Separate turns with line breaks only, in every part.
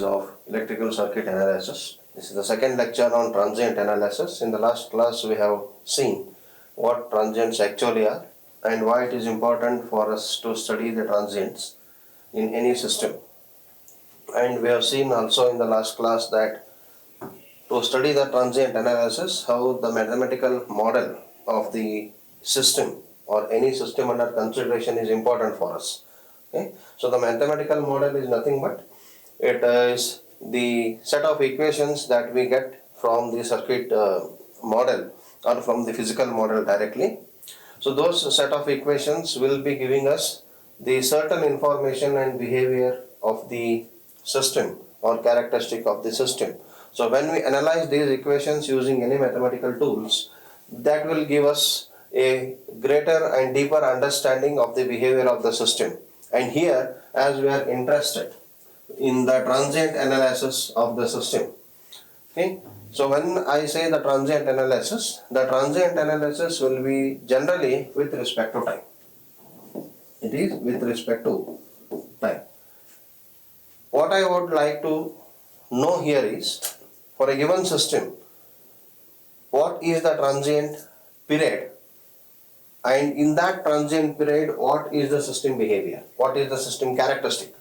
of electrical circuit analysis. This is the second lecture on transient analysis. In the last class we have seen what transients actually are and why it is important for us to study the transients in any system. And we have seen also in the last class that to study the transient analysis, how the mathematical model of the system or any system under consideration is important for us. Okay? So the mathematical model is nothing but it is the set of equations that we get from the circuit model or from the physical model directly. So those set of equations will be giving us the certain information and behavior of the system or characteristic of the system. So when we analyze these equations using any mathematical tools, that will give us a greater and deeper understanding of the behavior of the system. And here, as we are interested in the transient analysis of the system. Okay. So when I say the transient analysis will be generally with respect to time. It is with respect to time. What I would like to know here is, for a given system, what is the transient period, and in that transient period, what is the system behavior, what is the system characteristic.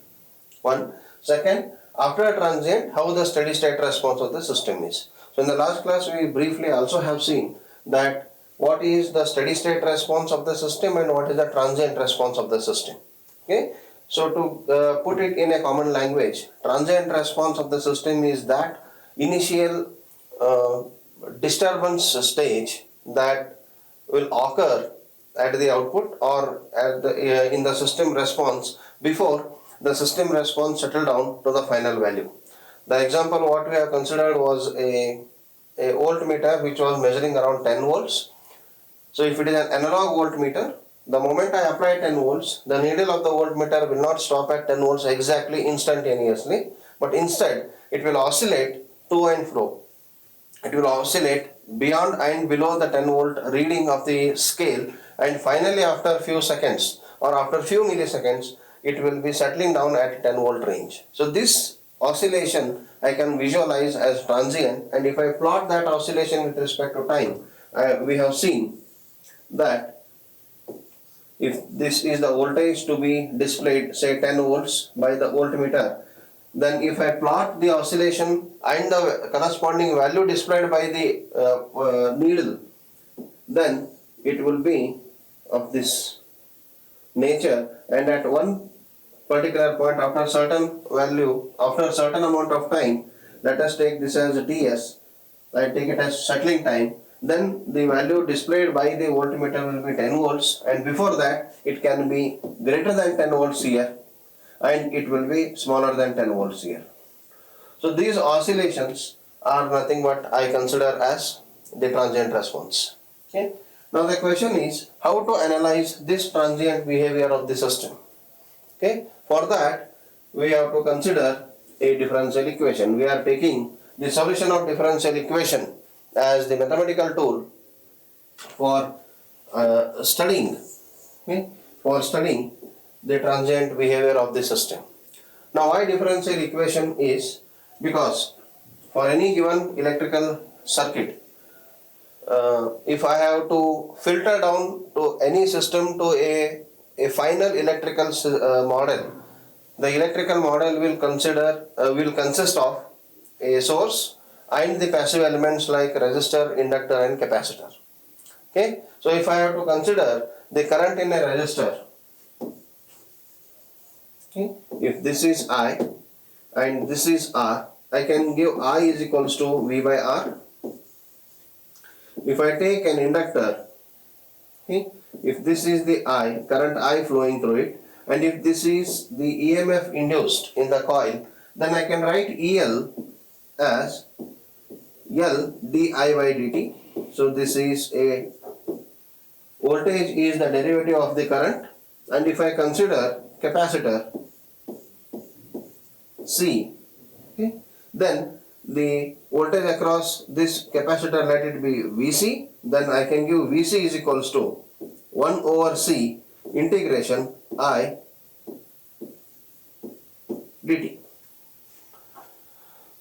One. Second, after a transient, how the steady state response of the system is. So in the last class we briefly also have seen that what is the steady state response of the system and what is the transient response of the system. Okay. So to put it in a common language, transient response of the system is that initial disturbance stage that will occur at the output or at the, in the system response before the system response settle down to the final value. The example what we have considered was a voltmeter which was measuring around 10 volts. So if it is an analog voltmeter, the moment I apply 10 volts, the needle of the voltmeter will not stop at 10 volts exactly instantaneously, but instead it will oscillate to and fro. It will oscillate beyond and below the 10 volt reading of the scale, and finally after a few seconds or after few milliseconds it will be settling down at 10 volt range. So this oscillation I can visualize as transient, and if I plot that oscillation with respect to time, we have seen that if this is the voltage to be displayed, say 10 volts by the voltmeter, then if I plot the oscillation and the corresponding value displayed by the needle, then it will be of this nature, and at one particular point after a certain value, after a certain amount of time, let us take this as Ts, I take it as settling time, then the value displayed by the voltmeter will be 10 volts, and before that it can be greater than 10 volts here and it will be smaller than 10 volts here. So these oscillations are nothing but I consider as the transient response. Okay. Now the question is how to analyze this transient behavior of the system. Okay. For that we have to consider a differential equation. We are taking the solution of differential equation as the mathematical tool for studying the transient behavior of the system. Now why differential equation is because for any given electrical circuit, if I have to filter down to any system to a final electrical model, the electrical model will consist of a source and the passive elements like resistor, inductor and capacitor. Okay. So if I have to consider the current in a resistor, okay, if this is I and this is R, I can give I is equals to V by R. If I take an inductor, okay, if this is the I, current I flowing through it, and if this is the EMF induced in the coil, then I can write EL as L di by dt. So this is a voltage is the derivative of the current, and if I consider capacitor C, okay, then the voltage across this capacitor, let it be Vc, then I can give Vc is equals to 1 over C integration I dt.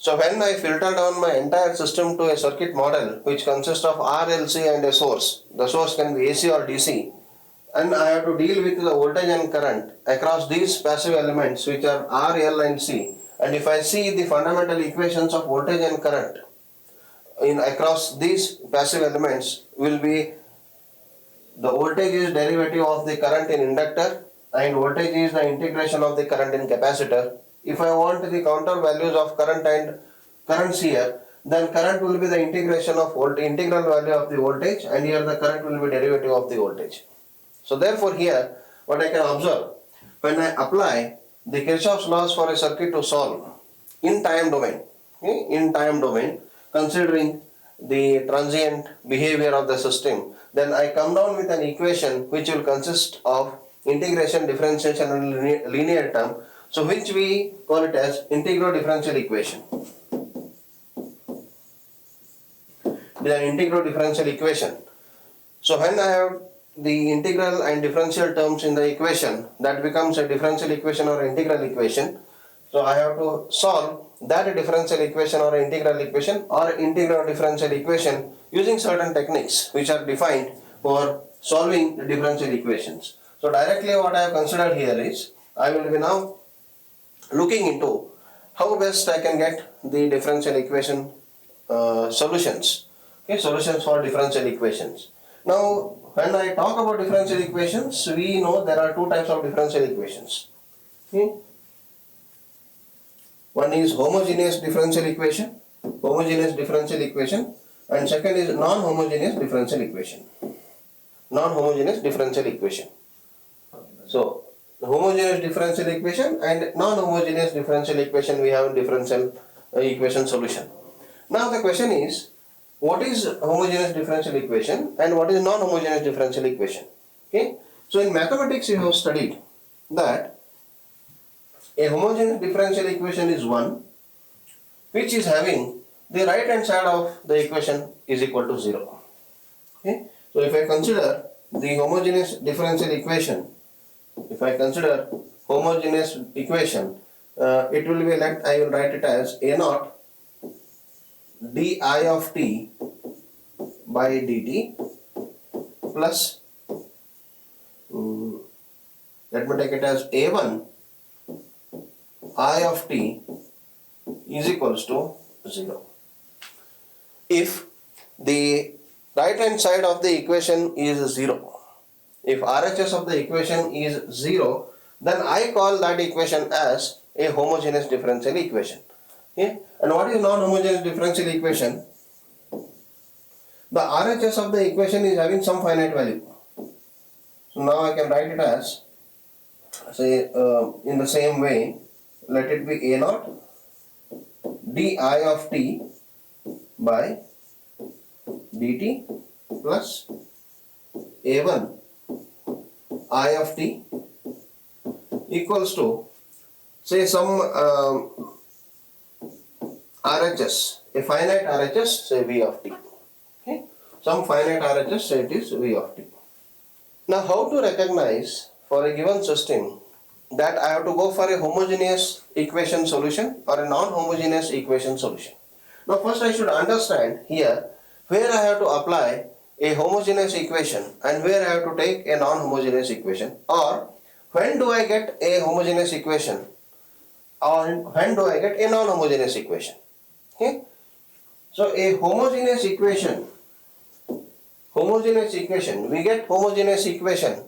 So when I filter down my entire system to a circuit model which consists of R, L, C and a source, the source can be AC or DC, and I have to deal with the voltage and current across these passive elements which are R, L and C. And if I see the fundamental equations of voltage and current in across these passive elements will be the voltage is derivative of the current in inductor and voltage is the integration of the current in capacitor. If I want the counter values of current and currents here, then current will be the integration of integral value of the voltage, and here the current will be derivative of the voltage. So therefore here what I can observe, when I apply the Kirchhoff's laws for a circuit to solve in time domain, okay, in time domain, considering the transient behavior of the system, then I come down with an equation which will consist of integration, differentiation and linear term, so which we call it as integral differential equation. The integral differential equation. So when I have the integral and differential terms in the equation, that becomes a differential equation or integral equation. So I have to solve that differential equation or integral equation or integral differential equation using certain techniques which are defined for solving the differential equations. So directly what I have considered here is, I will be now looking into how best I can get the differential equation solutions. Okay, solutions for differential equations. Now when I talk about differential equations, we know there are two types of differential equations. Okay. One is homogeneous differential equation, and second is non-homogeneous differential equation. Non-homogeneous differential equation. So the homogeneous differential equation and non-homogeneous differential equation, we have differential equation solution. Now the question is, what is homogeneous differential equation and what is non-homogeneous differential equation? Okay. So in mathematics you have studied that a homogeneous differential equation is one which is having the right hand side of the equation is equal to 0. Okay. So if I consider the homogeneous differential equation, it will be like, I will write it as A naught di of t by dt plus, let me take it as A1 I of t is equals to 0. If the right hand side of the equation is 0, if RHS of the equation is 0, then I call that equation as a homogeneous differential equation. Okay? And what is non-homogeneous differential equation? The RHS of the equation is having some finite value. So now I can write it as, say, in the same way, let it be A naught di of t by dt plus A1 I of t equals to, say, some RHS, a finite RHS, say V of t. Okay? Some finite RHS, say it is V of t. Now how to recognize for a given system that I have to go for a homogeneous equation solution or a non-homogeneous equation solution? Now first I should understand here where I have to apply a homogeneous equation and where I have to take a non-homogeneous equation, or when do I get a homogeneous equation or when do I get a non-homogeneous equation. Okay? So a homogeneous equation, we get homogeneous equation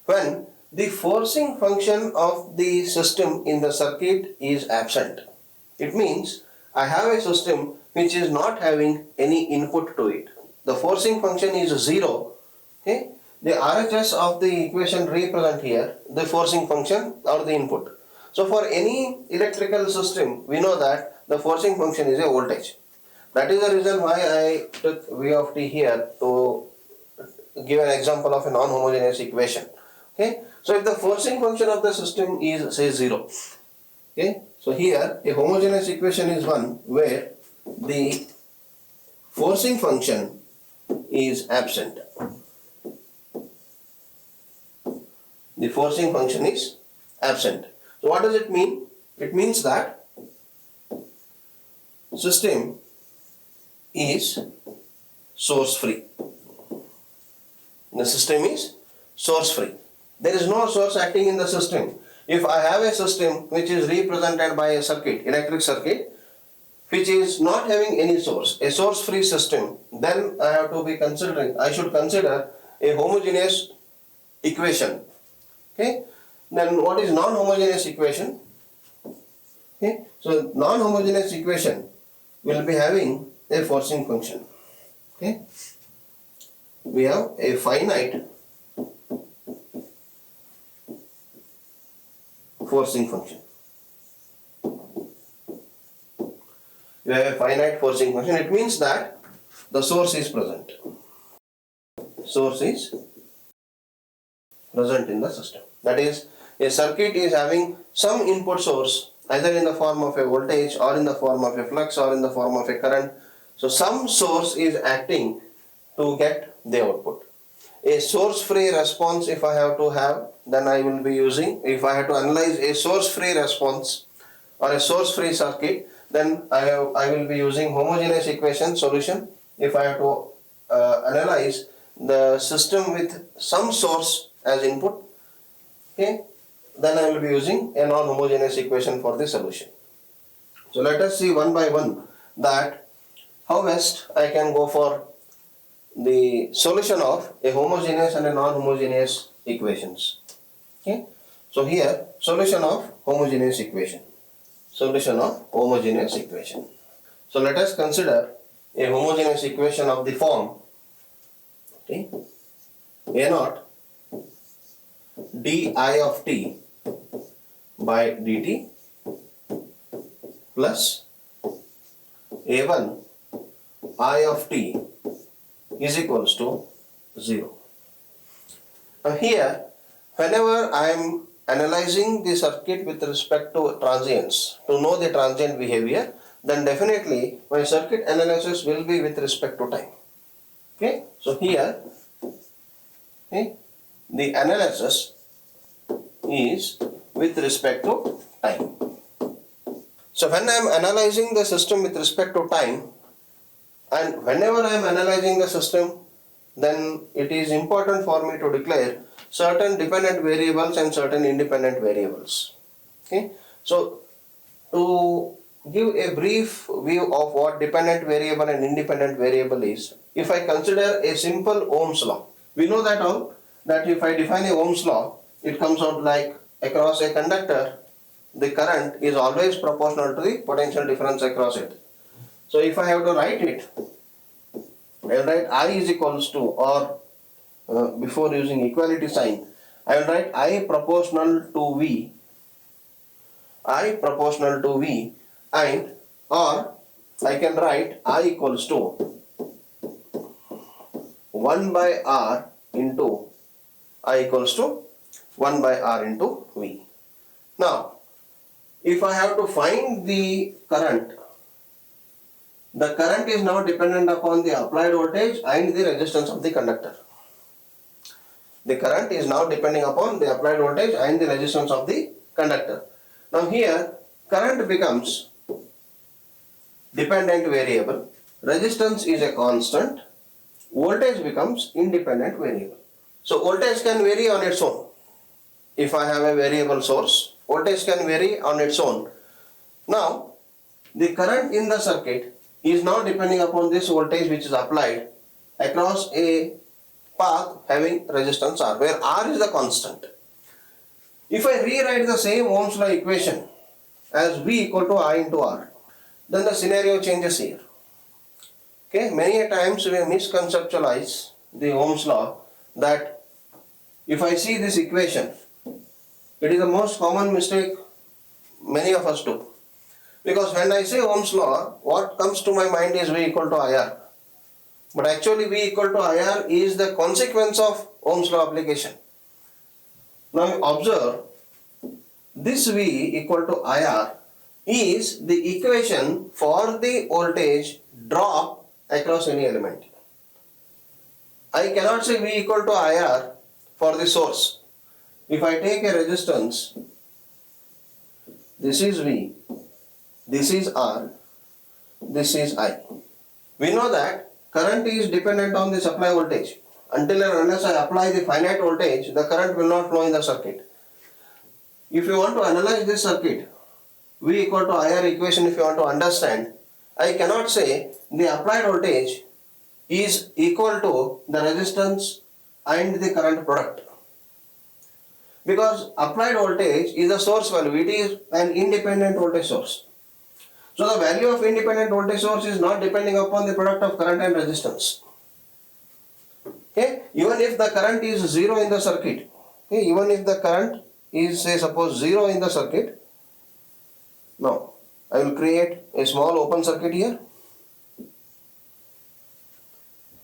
when the forcing function of the system in the circuit is absent. It means I have a system which is not having any input to it. The forcing function is 0. Okay? The RHS of the equation represent here the forcing function or the input. So for any electrical system, we know that the forcing function is a voltage. That is the reason why I took V of t here to give an example of a non-homogeneous equation. Okay? So if the forcing function of the system is, say, 0, okay? So here a homogeneous equation is one where the forcing function is absent. The forcing function is absent. So what does it mean? It means that system is source free. The system is source free. There is no source acting in the system. If I have a system which is represented by a circuit, electric circuit, which is not having any source, a source free system, then I should consider a homogeneous equation. Okay. Then what is non-homogeneous equation? Okay. So non-homogeneous equation will be having a forcing function. Okay. We have a finite forcing function. You have a finite forcing function. It means that the source is present. Source is present in the system. That is, a circuit is having some input source, either in the form of a voltage or in the form of a flux or in the form of a current. So some source is acting to get the output. A source free response, if I have to have, then I will be using, if I have to analyze a source free response or a source free circuit, then I will be using homogeneous equation solution. If I have to analyze the system with some source as input, okay, then I will be using a non-homogeneous equation for the solution. So let us see one by one that how best I can go for the solution of a homogeneous and a non-homogeneous equations. Okay. So here solution of homogeneous equation. Solution of homogeneous equation. So let us consider a homogeneous equation of the form, okay, A naught di of t by dt plus A1 I of t is equals to 0. Now here, whenever I am analyzing the circuit with respect to transients, to know the transient behavior, then definitely my circuit analysis will be with respect to time. Okay, so here, okay, the analysis is with respect to time. So when I am analyzing the system with respect to time, and whenever I am analyzing the system, then it is important for me to declare certain dependent variables and certain independent variables. Okay, so to give a brief view of what dependent variable and independent variable is, if I consider a simple Ohm's law, we know that all, that if I define a Ohm's law, it comes out like across a conductor, the current is always proportional to the potential difference across it. So if I have to write it, I will write I is equals to, or before using equality sign, I will write I proportional to V, I proportional to V, and or I can write I equals to 1 by R into I equals to 1 by R into V. Now, if I have to find the current is now dependent upon the applied voltage and the resistance of the conductor. The current is now depending upon the applied voltage and the resistance of the conductor. Now here, current becomes dependent variable, resistance is a constant, voltage becomes independent variable. So voltage can vary on its own. If I have a variable source, voltage can vary on its own. Now, the current in the circuit is now depending upon this voltage which is applied across a path having resistance R, where R is the constant. If I rewrite the same Ohm's law equation as V equal to I into R, then the scenario changes here. Okay, many a times we misconceptualize the Ohm's law, that if I see this equation, it is the most common mistake many of us do. Because when I say Ohm's law, what comes to my mind is V equal to IR. But actually V equal to IR is the consequence of Ohm's law application. Now observe, this V equal to IR is the equation for the voltage drop across any element. I cannot say V equal to IR for the source. If I take a resistance, this is V, this is R, this is I. We know that current is dependent on the supply voltage. Until and unless I apply the finite voltage, the current will not flow in the circuit. If you want to analyze this circuit, V equal to IR equation, if you want to understand, I cannot say the applied voltage is equal to the resistance and the current product. Because applied voltage is a source value, it is an independent voltage source. So the value of independent voltage source is not depending upon the product of current and resistance. Okay, even if the current is 0 in the circuit, okay, even if the current is, say, suppose 0 in the circuit, now I will create a small open circuit here.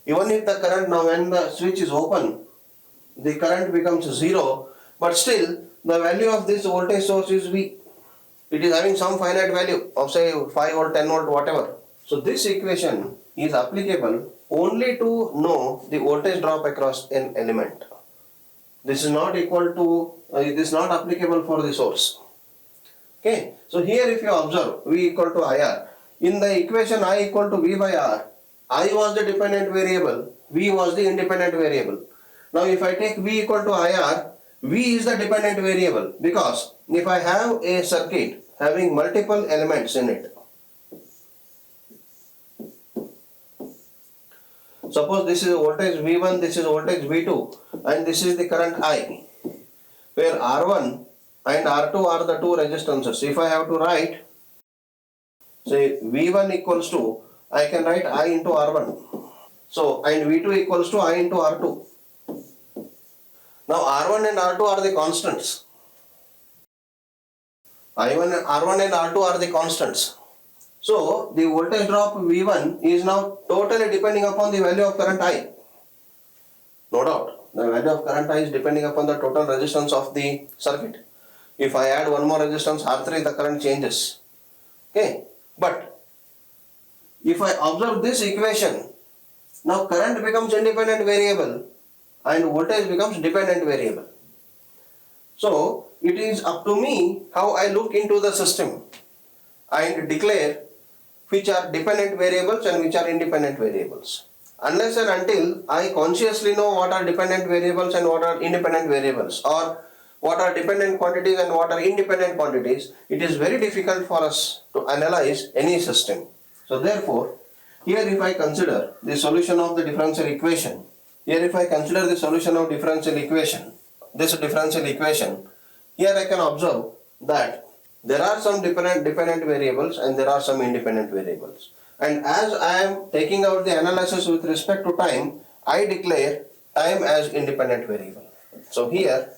Even if the current, now when the switch is open, the current becomes 0, but still the value of this voltage source is V. It is having some finite value of, say, 5 volt, 10 volt, whatever. So this equation is applicable only to know the voltage drop across an element. This is not equal to, it is not applicable for the source. Okay, so here if you observe V equal to IR, in the equation I equal to V by R, I was the dependent variable, V was the independent variable. Now if I take V equal to IR, V is the dependent variable, because if I have a circuit having multiple elements in it, suppose this is voltage V1, this is voltage V2, and this is the current I, where R1 and R2 are the two resistances. If I have to write, say, V1 equals to, I can write I into R1. So, and V2 equals to I into R2. Now R1 and R2 are the constants. R1 and R2 are the constants. So the voltage drop V1 is now totally depending upon the value of current I. No doubt, the value of current I is depending upon the total resistance of the circuit. If I add one more resistance R3, the current changes. Okay, but if I observe this equation, now current becomes independent variable and voltage becomes dependent variable. So it is up to me how I look into the system and declare which are dependent variables and which are independent variables. Unless and until I consciously know what are dependent variables and what are independent variables, or what are dependent quantities and what are independent quantities, it is very difficult for us to analyze any system. So therefore, here if I consider the solution of the differential equation, this differential equation, here I can observe that there are some dependent variables and there are some independent variables. And as I am taking out the analysis with respect to time, I declare time as independent variable. So here,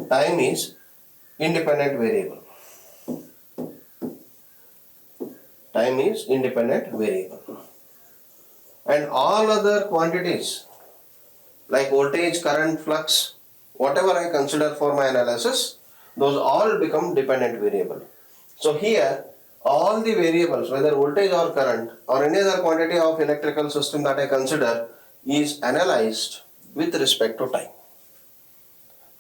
time is independent variable. Time is independent variable. And all other quantities like voltage, current, flux, whatever I consider for my analysis, those all become dependent variable. So here, all the variables, whether voltage or current or any other quantity of electrical system that I consider, is analyzed with respect to time.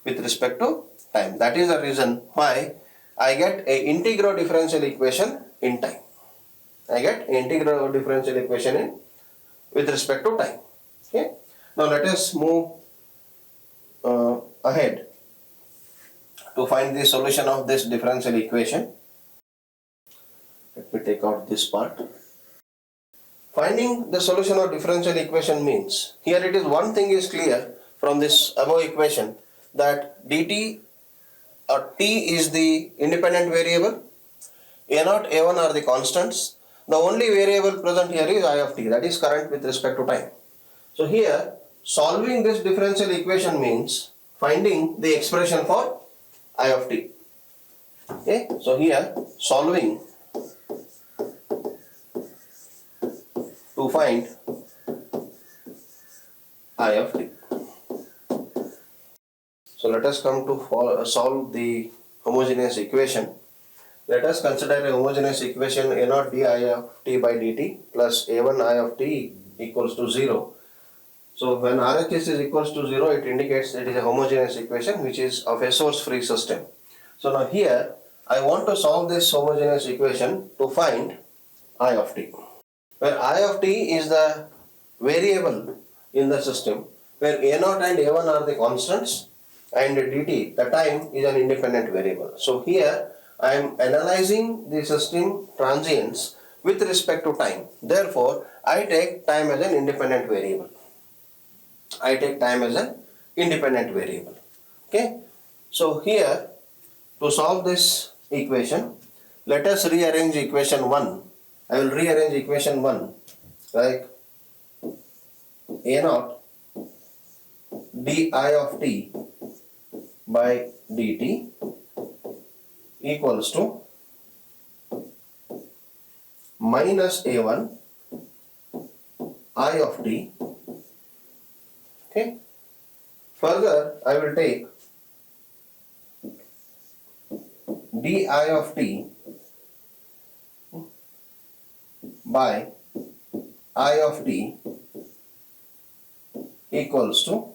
With respect to time. That is the reason why I get a integral differential equation in time. I get integral differential equation in with respect to time. Okay. Now let us move ahead to find the solution of this differential equation. Let me take out this part. Finding the solution of differential equation means, here it is, one thing is clear from this above equation, that dt or t is the independent variable, a0, a1 are the constants. The only variable present here is I of t, that is current with respect to time. So here, solving this differential equation means finding the expression for I of t. Okay, so here solving to find I of t. So let us come to solve the homogeneous equation. Let us consider a homogeneous equation a0 di of t by dt plus a1 I of t equals to 0. So when RHS is equals to 0, it indicates it is a homogeneous equation which is of a source free system. So now here I want to solve this homogeneous equation to find I of t, where I of t is the variable in the system, where a0 and a1 are the constants and dt, the time, is an independent variable. So here I am analyzing the system transients with respect to time. Therefore, I take time as an independent variable. I take time as an independent variable. Okay. So here, to solve this equation, let us rearrange equation 1. I will rearrange equation 1 like a0 di of t by dt equals to minus a1 I of t. Okay. Further, I will take di of t by I of t equals to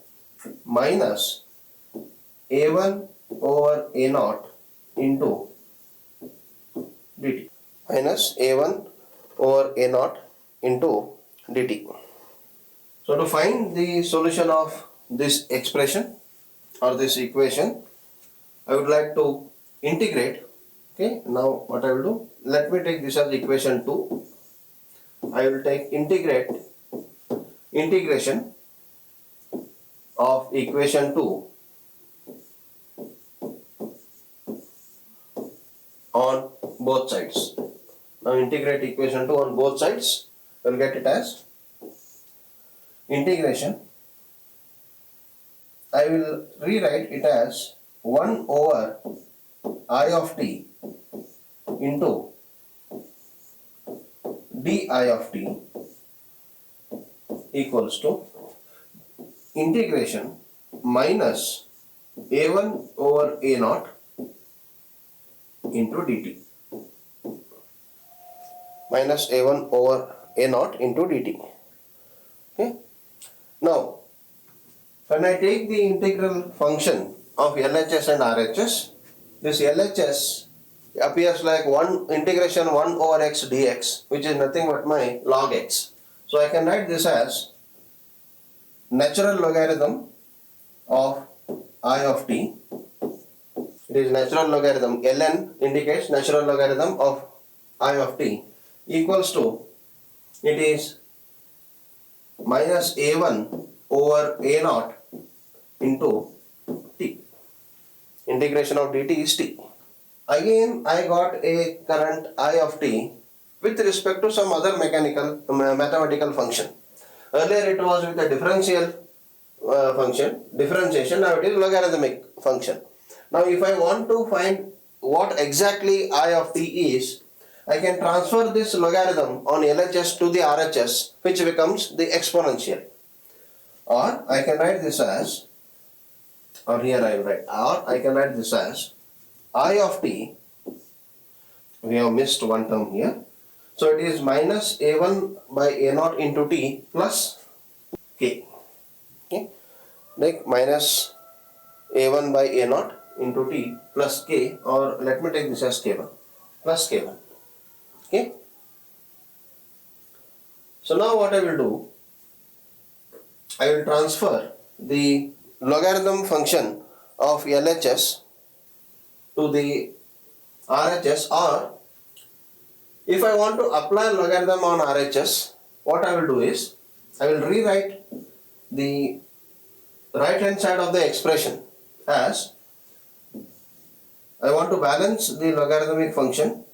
minus a1 over a0 into dt. Minus a1 over a0 into dt. So to find the solution of this expression or this equation, I would like to integrate. Okay, now what I will do, let me take this as equation 2. I will take integration of equation 2 on both sides. Now integrate equation 2 on both sides. I will get it as integration. I will rewrite it as 1 over I of t into di of t equals to integration minus a1 over a0 into dt. Minus a1 over a0 into dt. Okay. Now, when I take the integral function of LHS and RHS, this LHS appears like integration 1 over x dx, which is nothing but my log x. So I can write this as natural logarithm of I of t. It is natural logarithm, ln indicates natural logarithm of I of t equals to, it is minus a1 over a0 into t. Integration of dt is t. Again, I got a current I of t with respect to some other mathematical function. Earlier it was with a differential function, differentiation. Now it is logarithmic function. Now if I want to find what exactly I of t is, I can transfer this logarithm on LHS to the RHS, which becomes the exponential. Or I can write this as, or here I will write, or I can write this as I of t, we have missed one term here. So it is minus a1 by a0 into t plus k. Okay, like minus a1 by a0 into t plus k, or let me take this as k1 plus k1. Okay. So now what I will do, I will transfer the logarithm function of LHS to the RHS, or if I want to apply logarithm on RHS, what I will do is, I will rewrite the right hand side of the expression as, I want to balance the logarithmic function.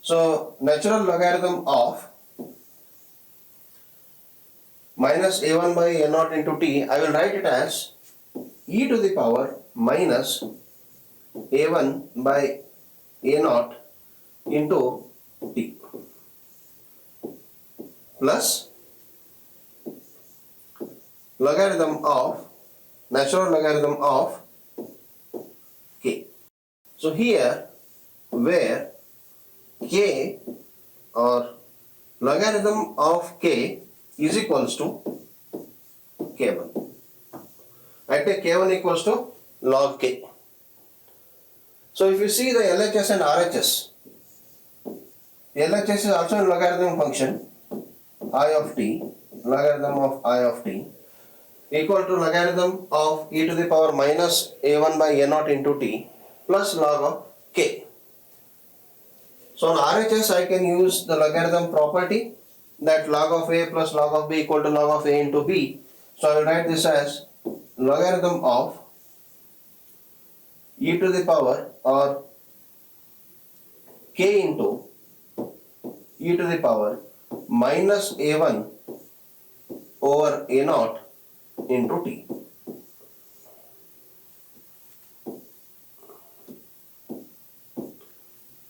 So natural logarithm of minus a1 by a0 into t, I will write it as e to the power minus a1 by a0 into t plus logarithm of natural logarithm of k. So here, where k or logarithm of k is equals to k1. I take k1 equals to log k. So if you see the LHS and RHS, LHS is also a logarithm function, I of t, logarithm of I of t, equal to logarithm of e to the power minus a1 by a0 into t plus log of k. So on RHS I can use the logarithm property, that log of a plus log of b equal to log of a into b. So I will write this as logarithm of e to the power or k into e to the power minus a1 over a0 into t.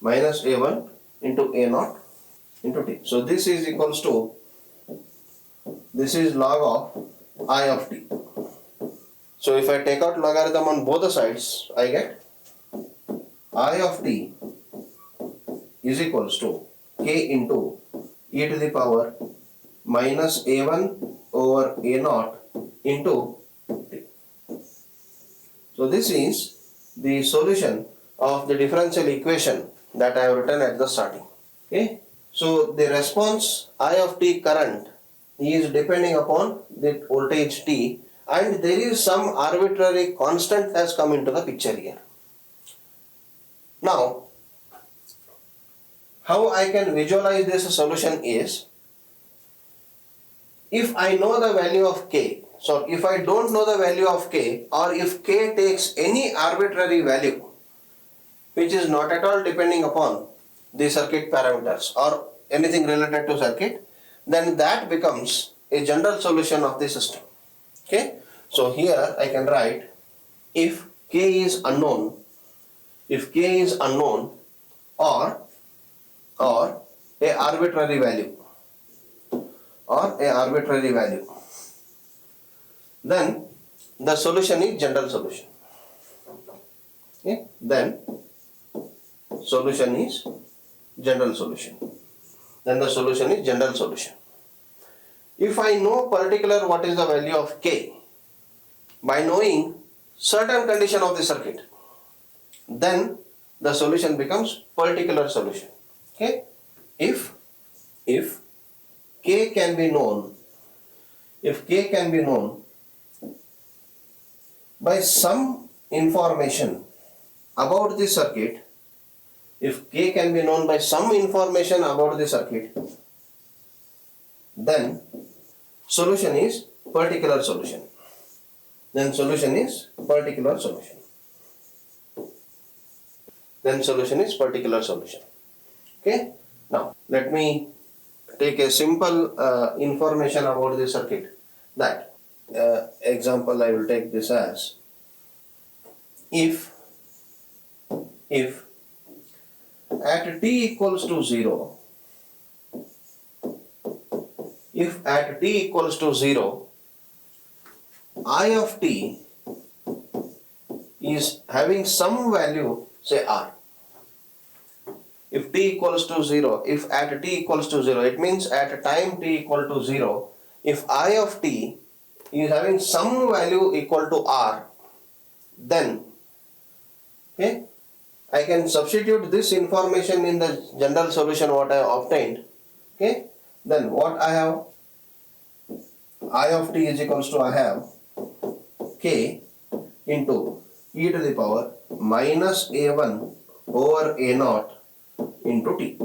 Minus a1 into a0 into t. So this is equals to, this is log of I of t. So if I take out logarithm on both the sides, I get I of t is equals to k into e to the power minus a1 over a0 into t. So this is the solution of the differential equation that I have written at the starting. Okay. So the response I of t current is depending upon the voltage t, and there is some arbitrary constant has come into the picture here. Now, how I can visualize this solution is, if I know the value of k, so if I don't know the value of k, or if k takes any arbitrary value which is not at all depending upon the circuit parameters or anything related to circuit, then that becomes a general solution of the system. Okay, so here I can write, if k is unknown, if k is unknown or a arbitrary value, then the solution is general solution. Okay, then solution is general solution. Then the solution is general solution. If I know particular what is the value of k by knowing certain condition of the circuit, then the solution becomes particular solution. Okay, if k can be known, by some information about the circuit, if k can be known by some information about the circuit, then solution is particular solution. Then solution is particular solution. Then solution is particular solution. Okay. Now let me take a simple information about the circuit. That example I will take this as, if at t equals to 0, if at t equals to 0, I of t is having some value, say r. If t equals to 0, if at t equals to 0, it means at time t equal to 0, if I of t is having some value equal to r, then okay, I can substitute this information in the general solution what I have obtained. Okay, then what I have, I of t is equals to, I have k into e to the power minus a1 over a0 into t.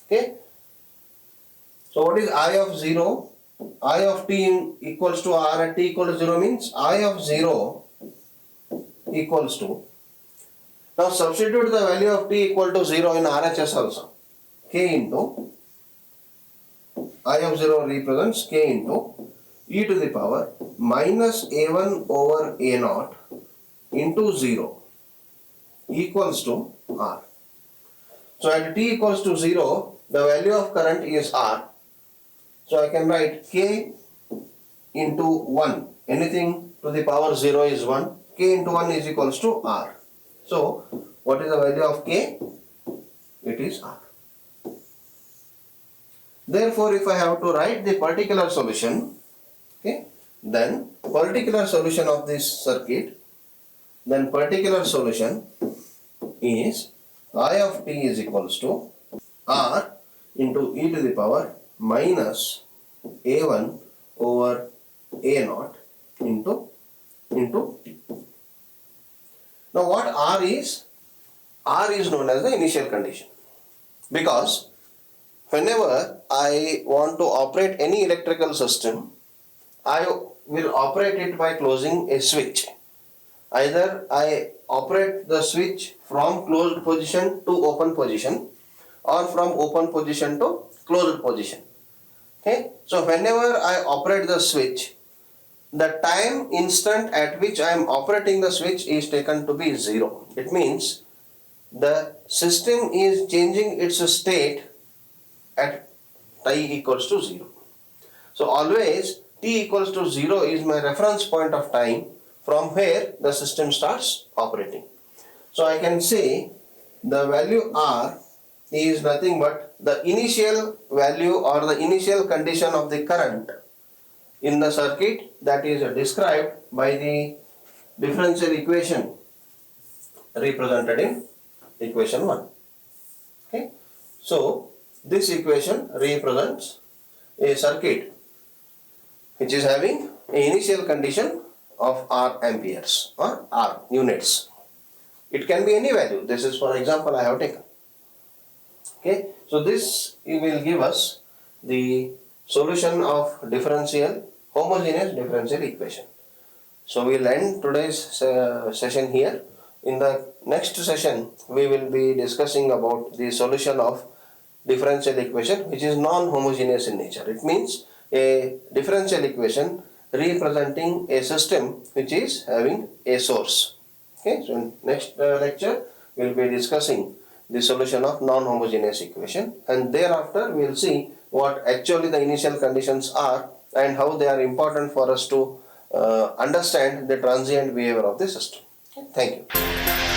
Okay, so what is I of 0? I of t equals to r at t equal to 0 means I of 0 equals to, now substitute the value of t equal to 0 in RHS also, k into, I of 0 represents k into e to the power minus a1 over a0 into 0 equals to r. So at t equals to 0, the value of current is r. So I can write k into 1, anything to the power 0 is 1, k into 1 is equals to r. So what is the value of k? It is r. Therefore, if I have to write the particular solution, okay, then particular solution of this circuit, then particular solution is I of t is equals to r into e to the power minus a1 over a naught into t. Now what r is? R is known as the initial condition, because whenever I want to operate any electrical system, I will operate it by closing a switch. Either I operate the switch from closed position to open position, or from open position to closed position. Okay, so whenever I operate the switch, the time instant at which I am operating the switch is taken to be 0. It means the system is changing its state at t equals to 0. So always t equals to 0 is my reference point of time from where the system starts operating. So I can say the value r is nothing but the initial value or the initial condition of the current in the circuit that is described by the differential equation represented in equation 1. Okay, so this equation represents a circuit which is having an initial condition of R amperes or R units. It can be any value. This is, for example, I have taken. Okay, so this will give us the solution of homogeneous differential equation. So we will end today's session here. In the next session, we will be discussing about the solution of differential equation which is non-homogeneous in nature. It means a differential equation representing a system which is having a source. Okay, so in next lecture, we will be discussing the solution of non-homogeneous equation, and thereafter we will see what actually the initial conditions are and how they are important for us to understand the transient behavior of the system. Okay, thank you.